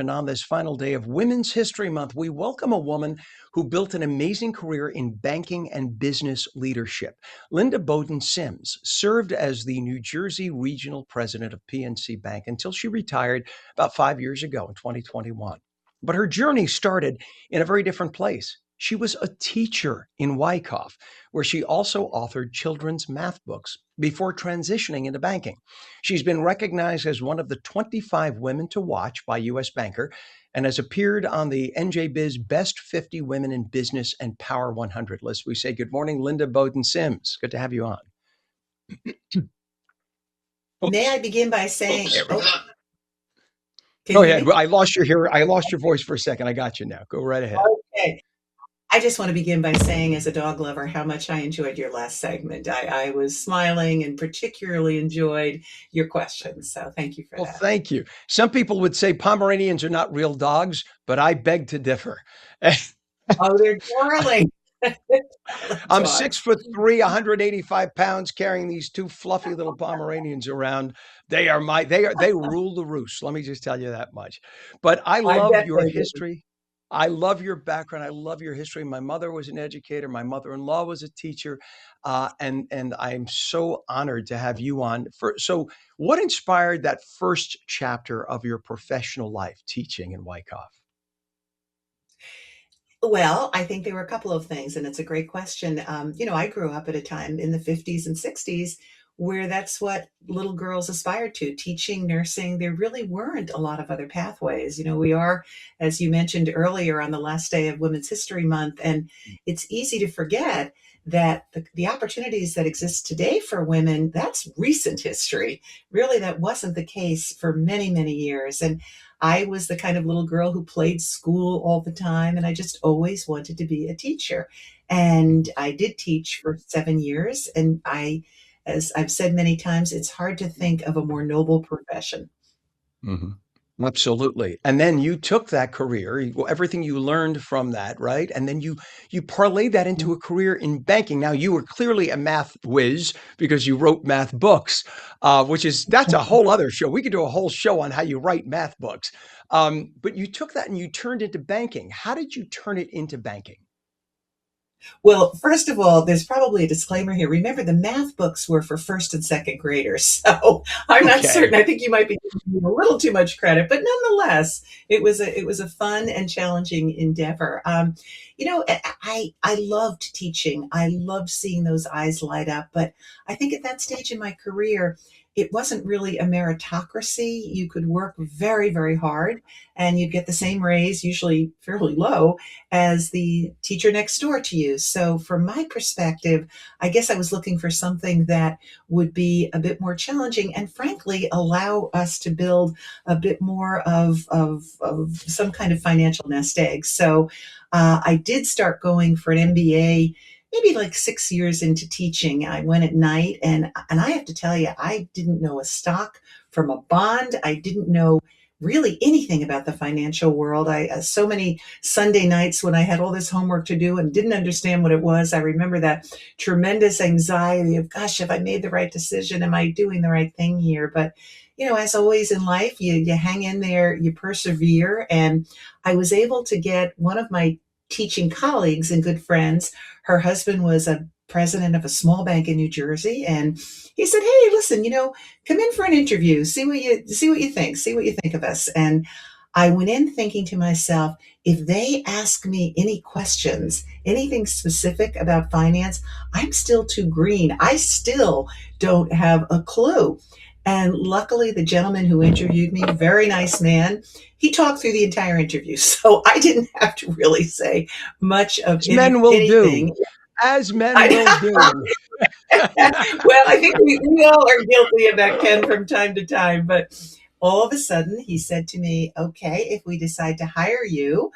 And on this final day of Women's History Month, we welcome a woman who built an amazing career in banking and business leadership. Linda Bowden-Sims served as the New Jersey regional president of PNC Bank until she retired about 5 years ago in 2021. But her journey started in a very different place. She was a teacher in Wyckoff, where she also authored children's math books before transitioning into banking. She's been recognized as one of the 25 women to watch by US Banker and has appeared on the NJ Biz Best 50 Women in Business and Power 100 list. We say good morning, Linda Bowden-Sims. Good to have you on. May Oops. I begin by saying, There we go. can Go you hear ahead. me? I lost your voice for a second. I got you now. Go right ahead. Okay. I just want to begin by saying, as a dog lover, how much I enjoyed your last segment. I was smiling and particularly enjoyed your questions. So thank you for Well, that. thank you. Some people would say Pomeranians are not real dogs, but I beg to differ. Oh, they're darling. Darling I'm dogs. 6'3", 185 pounds, carrying these two fluffy little Pomeranians around. They rule the roost. Let me just tell you that much. But I I love bet your they do. history. I love your background. I love your history. My mother was an educator. My mother-in-law was a teacher, and I'm so honored to have you on. So, what inspired that first chapter of your professional life, teaching in Wyckoff? Well, I think there were a couple of things, and it's a great question. I grew up at a time in the 50s and 60s where that's what little girls aspired to, teaching, nursing. There really weren't a lot of other pathways. We are, as you mentioned earlier, on the last day of Women's History Month, and it's easy to forget that the opportunities that exist today for women, that's recent history. Really, that wasn't the case for many, many years. And I was the kind of little girl who played school all the time, and I just always wanted to be a teacher. And I did teach for 7 years, and as I've said many times, it's hard to think of a more noble profession. Mhm. Absolutely. And then you took that career, everything you learned from that, right? And then you parlayed that into a career in banking. Now you were clearly a math whiz because you wrote math books, that's a whole other show. We could do a whole show on how you write math books. But you took that and you turned it into banking. How did you turn it into banking? Well, first of all, there's probably a disclaimer here. Remember, the math books were for first and second graders. So I'm not Okay. certain. I think you might be giving me a little too much credit, but nonetheless, it was a fun and challenging endeavor. I loved teaching. I loved seeing those eyes light up. But I think at that stage in my career, it wasn't really a meritocracy. You could work very, very hard and you'd get the same raise, usually fairly low, as the teacher next door to you. So, from my perspective, I guess I was looking for something that would be a bit more challenging and, frankly, allow us to build a bit more of some kind of financial nest egg. So, I did start going for an MBA. Maybe like 6 years into teaching, I went at night, and I have to tell you, I didn't know a stock from a bond. I didn't know really anything about the financial world. So many Sunday nights when I had all this homework to do and didn't understand what it was. I remember that tremendous anxiety of, gosh, have I made the right decision? Am I doing the right thing here? But as always in life, you hang in there, you persevere, and I was able to get one of my teaching colleagues and good friends. Her husband was a president of a small bank in New Jersey, and he said, "Hey, listen, come in for an interview. See what you think of us." And I went in thinking to myself, if they ask me any questions, anything specific about finance, I'm still too green. I still don't have a clue. And luckily, the gentleman who interviewed me, very nice man, he talked through the entire interview. So I didn't have to really say much of As men will do. anything. As men will I, do. well, I think we all are guilty of that, Ken, from time to time. But all of a sudden, he said to me, "Okay, if we decide to hire you,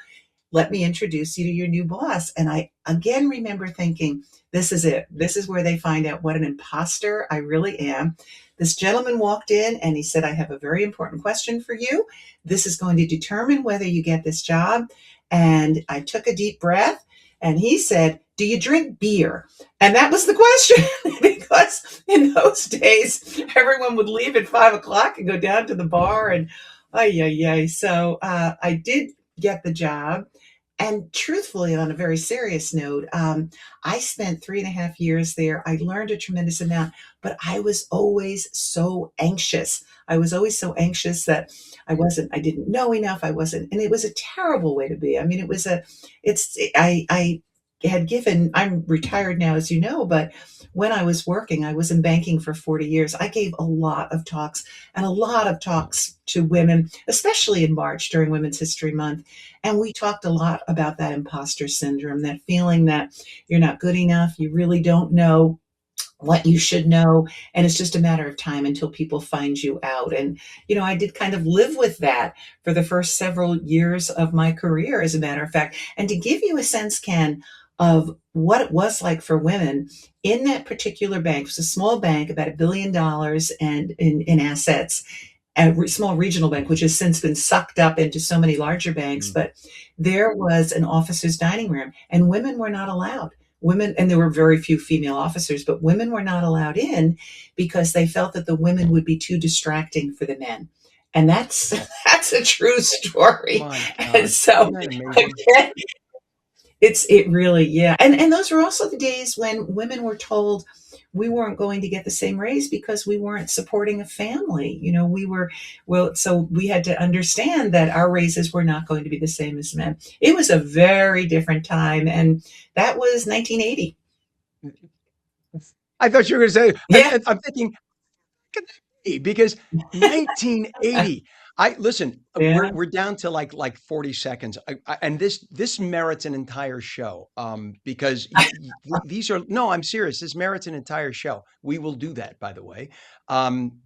let me introduce you to your new boss." And I again remember thinking, this is it. This is where they find out what an imposter I really am. This gentleman walked in and he said, "I have a very important question for you. This is going to determine whether you get this job." And I took a deep breath and he said, "Do you drink beer?" And that was the question because in those days, everyone would leave at 5 o'clock and go down to the bar. And Ay, ay, ay. So I did get the job. And truthfully, on a very serious note, I spent 3.5 years there. I learned a tremendous amount, but I was always so anxious. I was always so anxious that I didn't know enough. I wasn't, and it was a terrible way to be. I mean, I had given, I'm retired now, as you know, but when I was working, I was in banking for 40 years. I gave a lot of talks and a lot of talks to women, especially in March during Women's History Month. And we talked a lot about that imposter syndrome, that feeling that you're not good enough, you really don't know what you should know, and it's just a matter of time until people find you out. And I did kind of live with that for the first several years of my career, as a matter of fact. And to give you a sense, Ken, of what it was like for women in that particular bank, it was a small bank, about $1 billion and in assets, a small regional bank, which has since been sucked up into so many larger banks. Mm. But there was an officer's dining room, and women were not allowed. Women, and there were very few female officers, but women were not allowed in because they felt that the women would be too distracting for the men. And that's Oh, that's a true story. my And God. so Isn't that amazing? again, it really, yeah. And those were also the days when women were told we weren't going to get the same raise because we weren't supporting a family. We were, well, so we had to understand that our raises were not going to be the same as men. It was a very different time, and that was 1980. I thought you were going to say, Yeah. I'm thinking, could that be? Because 1980. I listen. Yeah. We're down to like 40 seconds, and this merits an entire show. Because these are no, I'm serious. This merits an entire show. We will do that, by the way,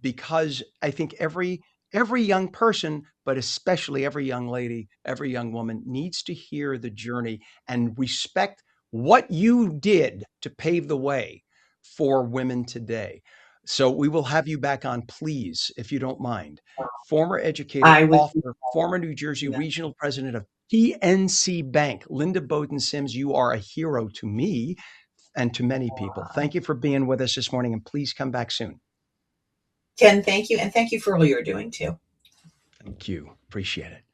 because I think every young person, but especially every young lady, every young woman, needs to hear the journey and respect what you did to pave the way for women today. So we will have you back on, please, if you don't mind. Former educator, I would. author, former New Jersey regional president of PNC Bank, Linda Bowden-Sims, you are a hero to me and to many people. Thank you for being with us this morning, and please come back soon. Ken, thank you. And thank you for all you're doing too. Thank you. Appreciate it.